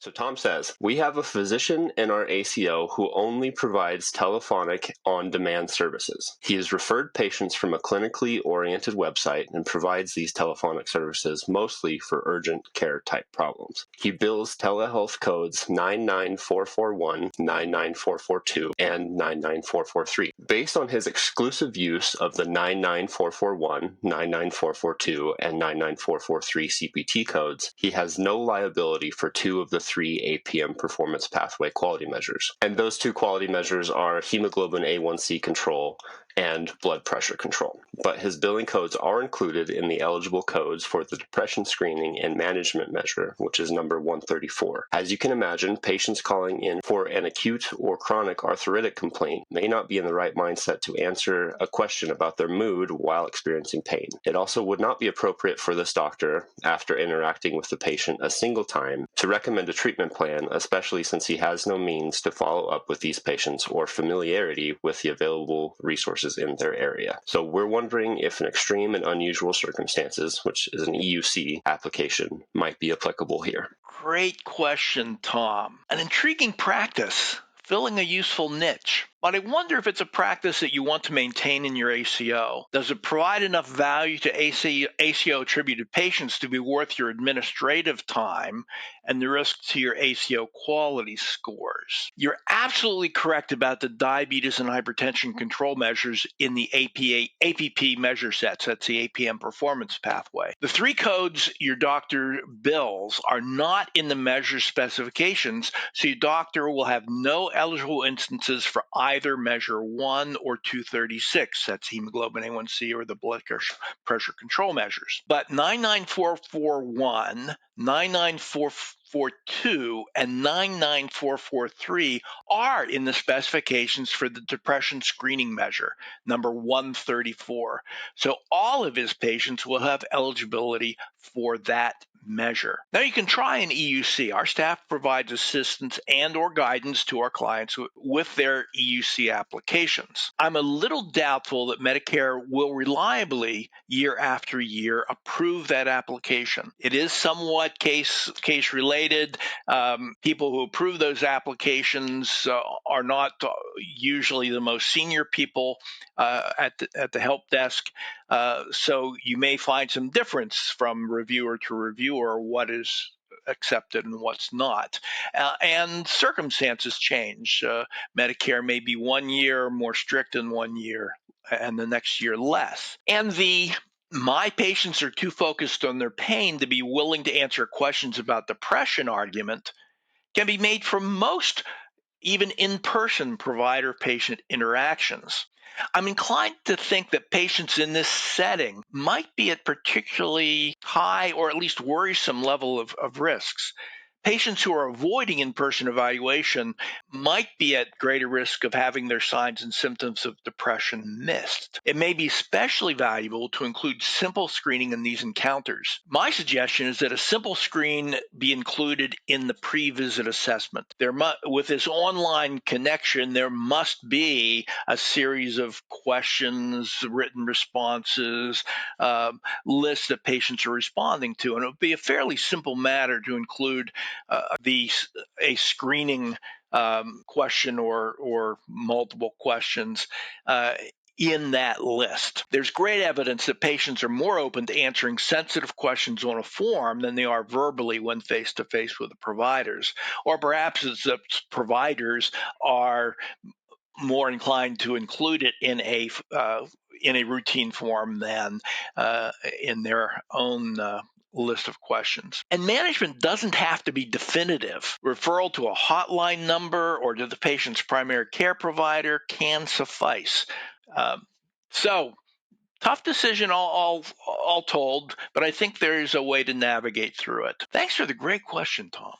So Tom says, we have a physician in our ACO who only provides telephonic on-demand services. He has referred patients from a clinically oriented website and provides these telephonic services mostly for urgent care type problems. He bills telehealth codes 99441, 99442, and 99443. Based on his exclusive use of the 99441, 99442, and 99443 CPT codes, he has no liability for two of the three APM Performance Pathway quality measures. And those two quality measures are hemoglobin A1C control and blood pressure control. But his billing codes are included in the eligible codes for the depression screening and management measure, which is number 134. As you can imagine, patients calling in for an acute or chronic arthritic complaint may not be in the right mindset to answer a question about their mood while experiencing pain. It also would not be appropriate for this doctor, after interacting with the patient a single time, to recommend a treatment plan, especially since he has no means to follow up with these patients or familiarity with the available resources in their area. So we're wondering if an extreme and unusual circumstances, which is an EUC application, might be applicable here. Great question, Tom. An intriguing practice, filling a useful niche. But I wonder if it's a practice that you want to maintain in your ACO. Does it provide enough value to ACO-attributed patients to be worth your administrative time and the risk to your ACO quality scores? You're absolutely correct about the diabetes and hypertension control measures in the APP measure sets. That's the APM Performance Pathway. The three codes your doctor bills are not in the measure specifications, so your doctor will have no eligible instances for either measure 1 or 236, that's hemoglobin A1C or the blood pressure control measures. But 99441, 99442, and 99443 are in the specifications for the depression screening measure, number 134. So all of his patients will have eligibility for that measure. Now you can try an EUC. Our staff provides assistance and or guidance to our clients with their EUC applications. I'm a little doubtful that Medicare will reliably, year after year, approve that application. It is somewhat case related. People who approve those applications are not usually the most senior people at the help desk. So you may find some difference from reviewer to reviewer what is accepted and what's not. And circumstances change. Medicare may be 1 year more strict in 1 year and the next year less. And my patients are too focused on their pain to be willing to answer questions about depression argument can be made from most even in-person provider-patient interactions. I'm inclined to think that patients in this setting might be at particularly high or at least worrisome level of risks. Patients who are avoiding in-person evaluation might be at greater risk of having their signs and symptoms of depression missed. It may be especially valuable to include simple screening in these encounters. My suggestion is that a simple screen be included in the pre-visit assessment. With this online connection, there must be a series of questions, written responses, lists that patients are responding to, and it would be a fairly simple matter to include a screening question or multiple questions in that list. There's great evidence that patients are more open to answering sensitive questions on a form than they are verbally when face-to-face with the providers. Or perhaps it's that providers are more inclined to include it in a routine form than in their own list of questions. And management doesn't have to be definitive. Referral to a hotline number or to the patient's primary care provider can suffice. So tough decision all told, but I think there is a way to navigate through it. Thanks for the great question, Tom.